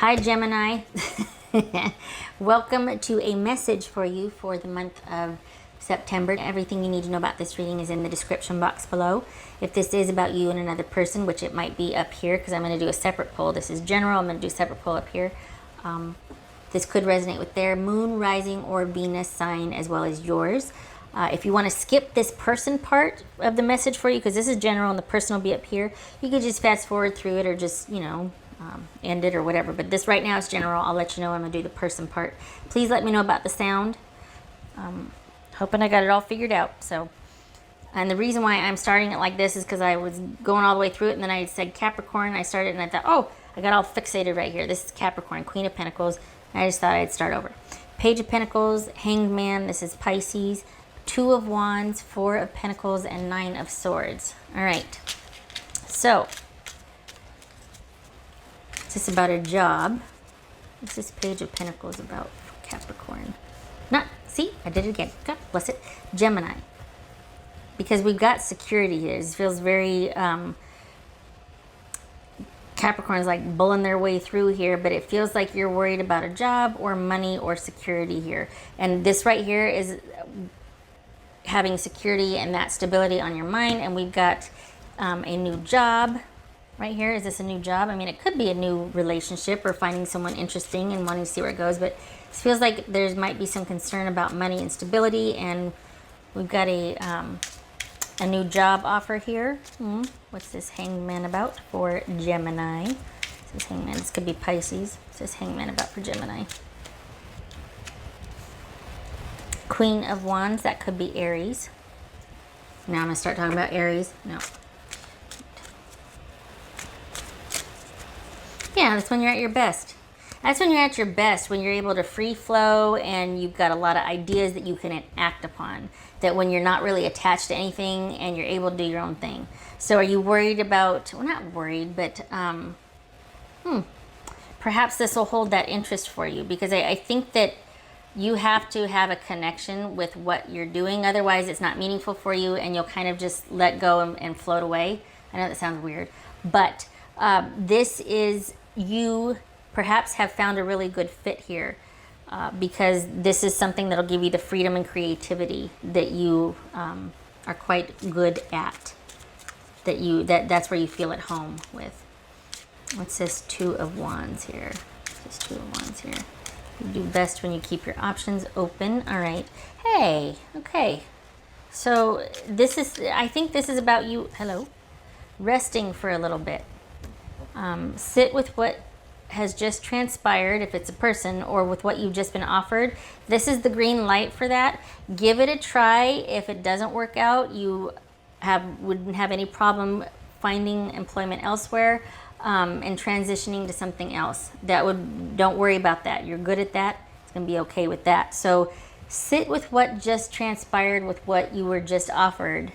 Hi, Gemini. Welcome to a message for you for the month of September. Everything you need to know about this reading is in the description box below. If this is about you and another person, which it might be up here because I'm going to do a separate poll. This is general. I'm going to do a separate poll up here. This could resonate with their moon, rising, or Venus sign as well as yours. If you want to skip this person part of the message for you, because this is general and the person will be up here, you could just fast forward through it or just, end it or whatever. But this right now is general. I'll let you know when I'm going to do the person part. Please let me know about the sound. Hoping I got it all figured out. And the reason why I'm starting it like this is because I was going all the way through it and then I said Capricorn. I started and I thought, oh, I got all fixated right here. This is Capricorn, Queen of Pentacles. And I just thought I'd start over. Page of Pentacles, Hanged Man. This is Pisces. Two of Wands, Four of Pentacles, and Nine of Swords. All right. So, is this about a job? What's this Page of Pentacles about for Capricorn? See, I did it again. God bless it. Gemini. Because we've got security here. It feels very, Capricorn's like bulling their way through here, but it feels like you're worried about a job or money or security here. And this right here is having security and that stability on your mind. And we've got a new job right here. Is this a new job? I mean, it could be a new relationship or finding someone interesting and wanting to see where it goes, but it feels like there might be some concern about money and stability. And we've got a new job offer here. What's this Hanged Man about for Gemini? This Hanged Man. This could be Pisces. What's this Hanged Man about for Gemini? Queen of Wands. That could be Aries. Now I'm going to start talking about Aries. No. Yeah, that's when you're at your best. That's when you're at your best, when you're able to free flow and you've got a lot of ideas that you can act upon. That when you're not really attached to anything and you're able to do your own thing. So are you worried about, well, not worried, but perhaps this will hold that interest for you. Because I think that you have to have a connection with what you're doing. Otherwise, it's not meaningful for you and you'll kind of just let go and float away. I know that sounds weird. But this is, you perhaps have found a really good fit here. Because this is something that'll give you the freedom and creativity that you are quite good at. That's where you feel at home with. What's this Two of Wands here? What's this Two of Wands here? You do best when you keep your options open. All right. Hey. Okay. So this is. I think this is about you. Hello. Resting for a little bit. Sit with what has just transpired, if it's a person, or with what you've just been offered. This is the green light for that. Give it a try. If it doesn't work out, you wouldn't have any problem finding employment elsewhere and transitioning to something else. Don't worry about that. You're good at that. It's going to be okay with that. So sit with what just transpired, with what you were just offered,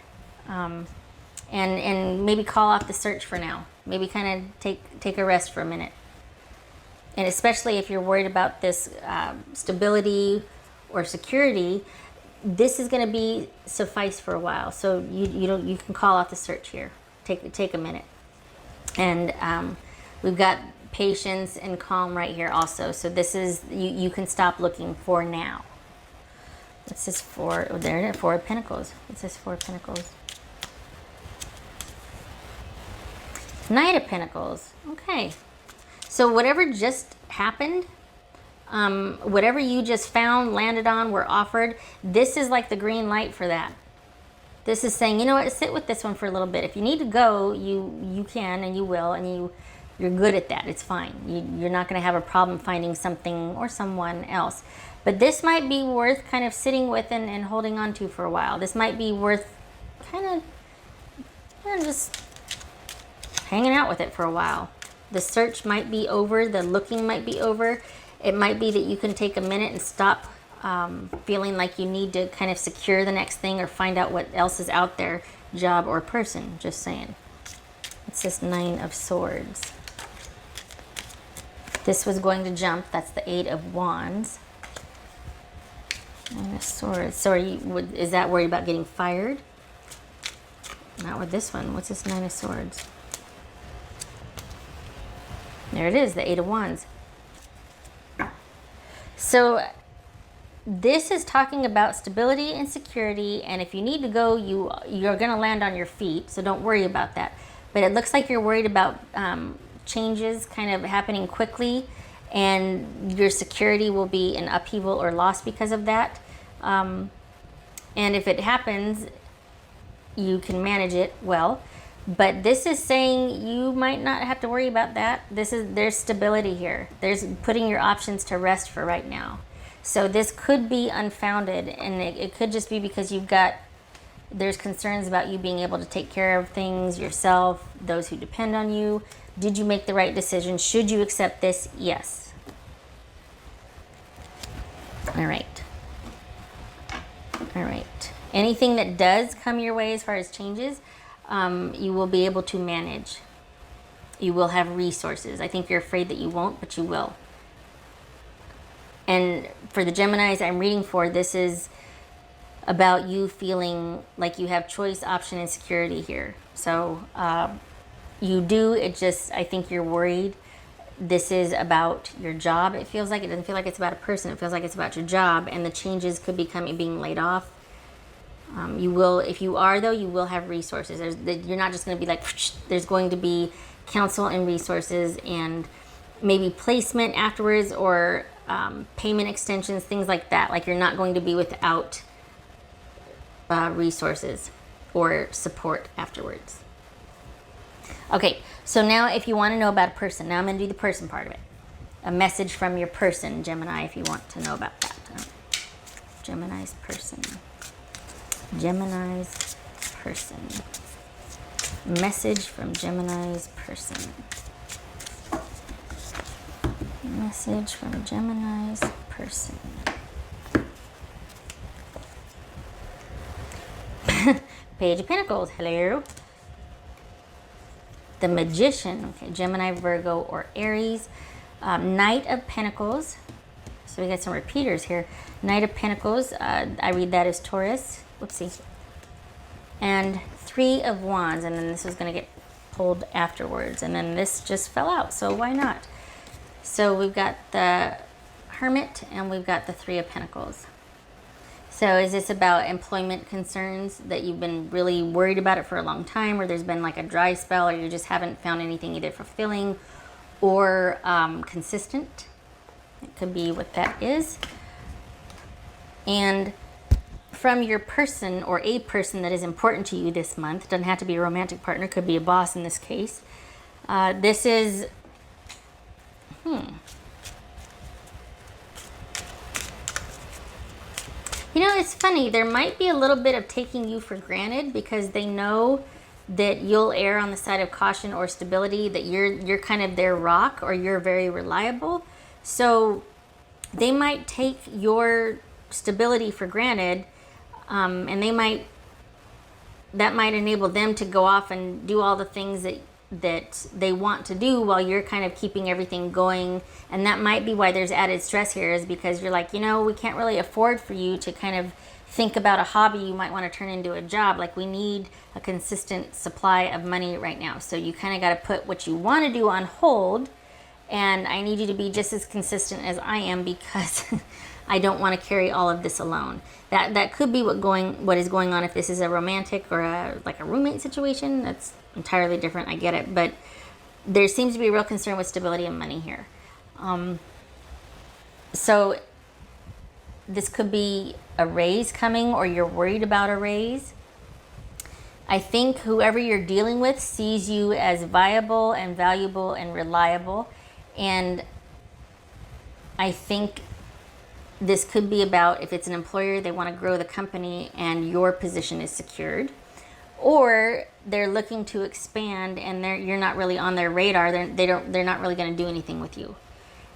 and maybe call off the search for now. Maybe kind of take a rest for a minute. And especially if you're worried about this stability or security, this is going to be suffice for a while. So you can call off the search here. Take a minute. And we've got patience and calm right here also. So this is, you can stop looking for now. What's this for? Oh, there it is, Four of Pentacles. What's this Four of Pentacles? Knight of Pentacles. Okay. So whatever just happened, whatever you just found, landed on, were offered, this is like the green light for that. This is saying, you know what, sit with this one for a little bit. If you need to go, you can and you will, and you're good at that. It's fine. You're not going to have a problem finding something or someone else. But this might be worth kind of sitting with and holding on to for a while. This might be worth kind of just hanging out with it for a while. The search might be over. The looking might be over. It might be that you can take a minute and stop feeling like you need to kind of secure the next thing or find out what else is out there, job or person. Just saying. It's this Nine of Swords. This was going to jump. That's the Eight of Wands. Nine of Swords. So is that worried about getting fired? Not with this one. What's this Nine of Swords? There it is, the Eight of Wands. So this is talking about stability and security, and if you need to go, you're going to land on your feet, so don't worry about that. But it looks like you're worried about changes kind of happening quickly, and your security will be in upheaval or loss because of that. And if it happens, you can manage it well. But this is saying you might not have to worry about that. There's stability here. There's putting your options to rest for right now. So this could be unfounded, and it could just be because there's concerns about you being able to take care of things yourself, those who depend on you. Did you make the right decision? Should you accept this? Yes. All right. All right. Anything that does come your way as far as changes, you will be able to manage. You will have resources. I think you're afraid that you won't, but you will. And for the Geminis I'm reading for, this is about you feeling like you have choice, option, and security here. So you do, I think you're worried. This is about your job. It feels like, it doesn't feel like it's about a person. It feels like it's about your job, and the changes could be being laid off. You will, if you are though, you will have resources. You're not just going to be like, there's going to be counsel and resources and maybe placement afterwards, or payment extensions, things like that. Like, you're not going to be without resources or support afterwards. Okay, so now if you want to know about a person, now I'm going to do the person part of it. A message from your person, Gemini, if you want to know about that. Gemini's person. Gemini's person. Message from Gemini's person. Message from Gemini's person. Page of Pentacles. Hello. The Magician. Okay, Gemini, Virgo, or Aries. Knight of Pentacles. So we got some repeaters here. Knight of Pentacles. I read that as Taurus. Whoopsie. And Three of Wands. And then this is going to get pulled afterwards. And then this just fell out. So why not? So we've got the Hermit and we've got the Three of Pentacles. So is this about employment concerns that you've been really worried about it for a long time, or there's been like a dry spell, or you just haven't found anything either fulfilling or consistent? It could be what that is. And from your person or a person that is important to you this month, doesn't have to be a romantic partner, could be a boss in this case. This is You know, it's funny. There might be a little bit of taking you for granted because they know that you'll err on the side of caution or stability, that you're kind of their rock, or you're very reliable. So they might take your stability for granted, and that might enable them to go off and do all the things that they want to do while you're kind of keeping everything going. And that might be why there's added stress here, is because you're like, we can't really afford for you to kind of think about a hobby you might want to turn into a job. Like, we need a consistent supply of money right now. So you kind of got to put what you want to do on hold, and I need you to be just as consistent as I am, because I don't want to carry all of this alone. That could be what is going on if this is a romantic or a roommate situation. That's entirely different. I get it, but there seems to be a real concern with stability and money here. So this could be a raise coming, or you're worried about a raise. I think whoever you're dealing with sees you as viable and valuable and reliable, and I think this could be about, if it's an employer, they want to grow the company and your position is secured, or they're looking to expand and you're not really on their radar. They're not really going to do anything with you.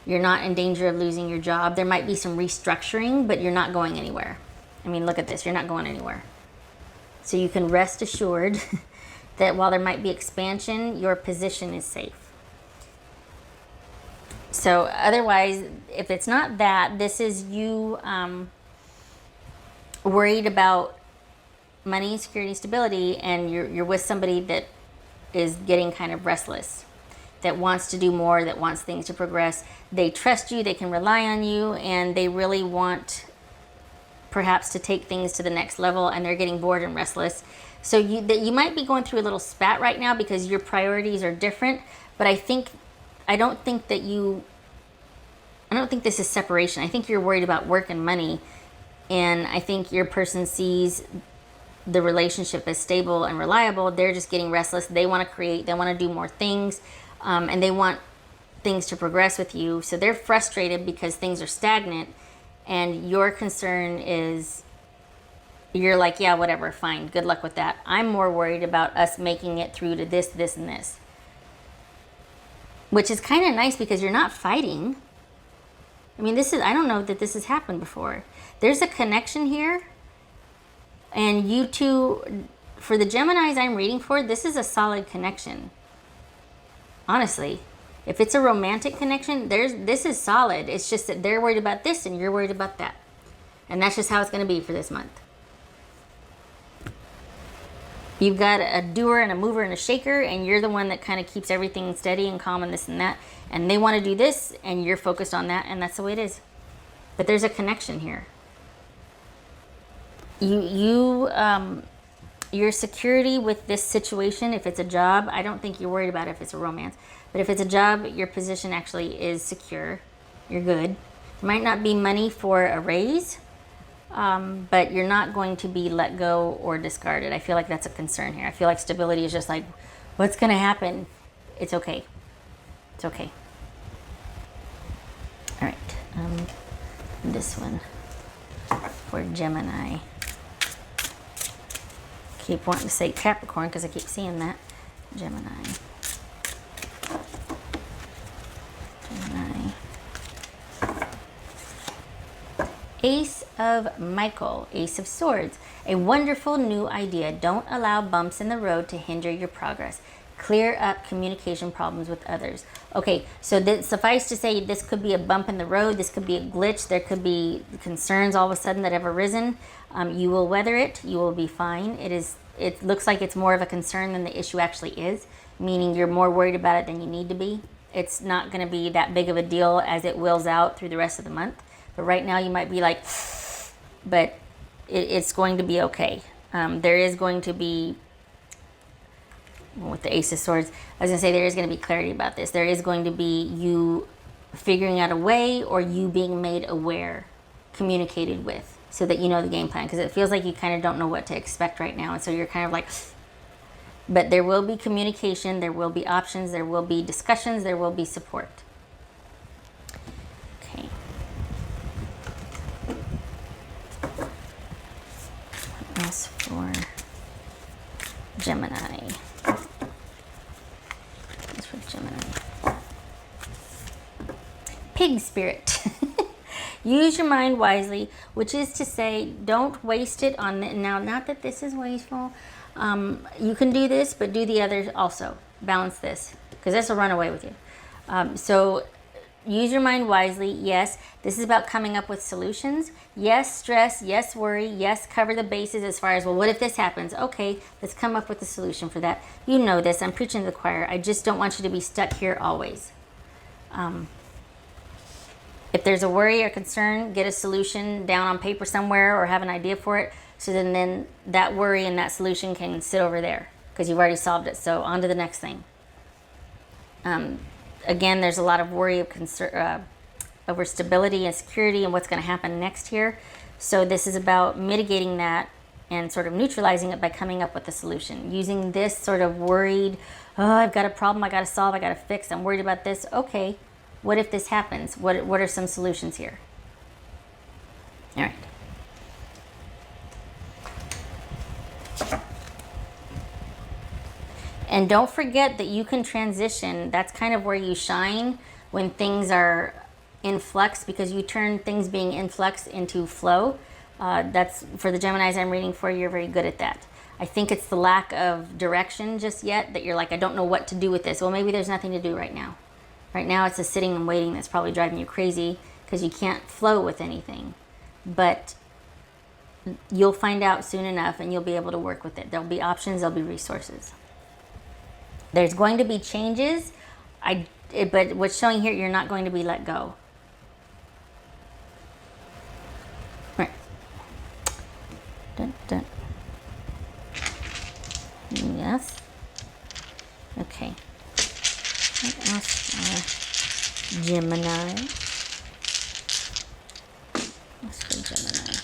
You're not in danger of losing your job. There might be some restructuring, but you're not going anywhere. I mean, look at this. You're not going anywhere. So you can rest assured that while there might be expansion, your position is safe. So otherwise, if it's not that, this is you worried about money, security, stability, and you're with somebody that is getting kind of restless. that wants to do more, that wants things to progress. They trust you, they can rely on you, and they really want perhaps to take things to the next level, and they're getting bored and restless. So you might be going through a little spat right now because your priorities are different, but I don't think this is separation. I think you're worried about work and money, and I think your person sees the relationship as stable and reliable. They're just getting restless. They want to create, they want to do more things, and they want things to progress with you. So they're frustrated because things are stagnant, and your concern is, you're like, yeah, whatever, fine, good luck with that. I'm more worried about us making it through to this, this, and this. Which is kind of nice because you're not fighting. I mean, I don't know that this has happened before. There's a connection here. And you two, for the Geminis I'm reading for, this is a solid connection. Honestly. If it's a romantic connection, this is solid. It's just that they're worried about this and you're worried about that. And that's just how it's going to be for this month. You've got a doer and a mover and a shaker, and you're the one that kind of keeps everything steady and calm and this and that. And they want to do this, and you're focused on that, and that's the way it is. But there's a connection here. Your security with this situation, if it's a job, I don't think you're worried about if it's a romance. But if it's a job, your position actually is secure. You're good. There might not be money for a raise, but you're not going to be let go or discarded. I feel like that's a concern here. I feel like stability is just like, what's going to happen? It's okay. It's okay. All right. This one for Gemini. Keep wanting to say Capricorn because I keep seeing that. Gemini. Ace of Michael, Ace of Swords. A wonderful new idea. Don't allow bumps in the road to hinder your progress. Clear up communication problems with others. Okay, so suffice to say, this could be a bump in the road. This could be a glitch. There could be concerns all of a sudden that have arisen. You will weather it. You will be fine. It looks like it's more of a concern than the issue actually is, meaning you're more worried about it than you need to be. It's not going to be that big of a deal as it wills out through the rest of the month. But right now you might be like, but it's going to be okay. There is going to be, with the Ace of Swords, I was going to say there is going to be clarity about this. There is going to be you figuring out a way, or you being made aware, communicated with, so that you know the game plan. Because it feels like you kind of don't know what to expect right now. And so you're kind of like, but there will be communication, there will be options, there will be discussions, there will be support. Okay. What else for Gemini? What's for Gemini? Pig spirit. Use your mind wisely, which is to say, don't waste it on now. Not that this is wasteful. You can do this, but do the others also. Balance this, because this will run away with you. So use your mind wisely. Yes, this is about coming up with solutions. Yes, stress. Yes, worry. Yes, cover the bases as far as, well, what if this happens? Okay, let's come up with a solution for that. You know this. I'm preaching to the choir. I just don't want you to be stuck here always. If there's a worry or concern, get a solution down on paper somewhere or have an idea for it. So then that worry and that solution can sit over there because you've already solved it. So on to the next thing. Again, there's a lot of worry of over stability and security and what's going to happen next here. So this is about mitigating that and sort of neutralizing it by coming up with a solution. Using this sort of worried, oh, I've got a problem I got to solve, I got to fix, I'm worried about this. Okay, what if this happens? What are some solutions here? All right. And don't forget that you can transition. That's kind of where you shine when things are in flux, because you turn things being in flux into flow. That's for the Geminis I'm reading for. You're very good at that. I think it's the lack of direction just yet that you're like, I don't know what to do with this. Well, maybe there's nothing to do right now. Right now it's a sitting and waiting that's probably driving you crazy because you can't flow with anything. But you'll find out soon enough and you'll be able to work with it. There'll be options, there'll be resources. There's going to be changes. But what's showing here, you're not going to be let go. Right. Dun, dun. Yes. Okay. What else for Gemini? What's for Gemini?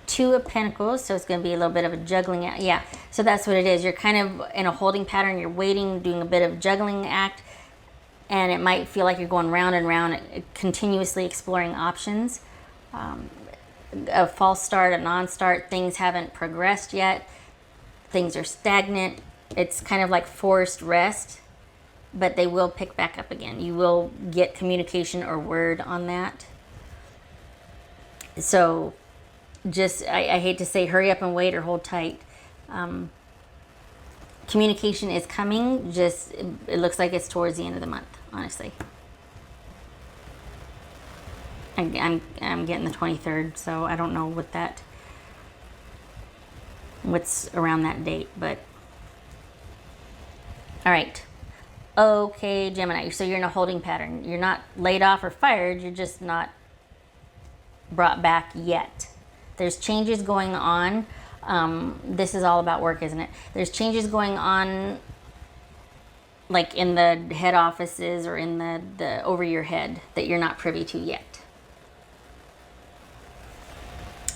Two of Pentacles, so it's going to be a little bit of a juggling act. Yeah, so that's what it is. You're kind of in a holding pattern. You're waiting, doing a bit of juggling act, and it might feel like you're going round and round, continuously exploring options. A false start, a non-start, things haven't progressed yet. Things are stagnant. It's kind of like forced rest, but they will pick back up again. You will get communication or word on that. So just, I hate to say hurry up and wait or hold tight. Communication is coming, just it looks like it's towards the end of the month, honestly. I'm getting the 23rd, so I don't know what's around that date, but all right. Okay, Gemini, so you're in a holding pattern. You're not laid off or fired, you're just not brought back yet. There's changes going on. This is all about work, isn't it? There's changes going on, like in the head offices or in the over your head, that you're not privy to yet.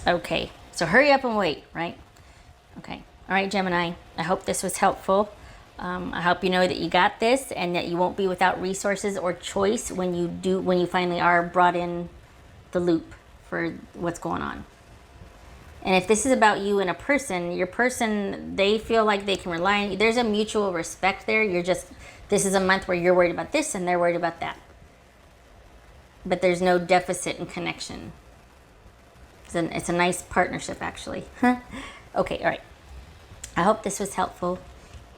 Okay, so hurry up and wait, right? Okay. All right, Gemini, I hope this was helpful. I hope you know that you got this and that you won't be without resources or choice when you finally are brought in the loop for what's going on. And if this is about you and a person, your person, they feel like they can rely on you. There's a mutual respect there. This is a month where you're worried about this and they're worried about that. But there's no deficit in connection. It's a nice partnership, actually. Okay, all right. I hope this was helpful.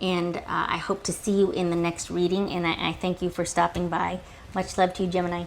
And I hope to see you in the next reading. And I thank you for stopping by. Much love to you, Gemini.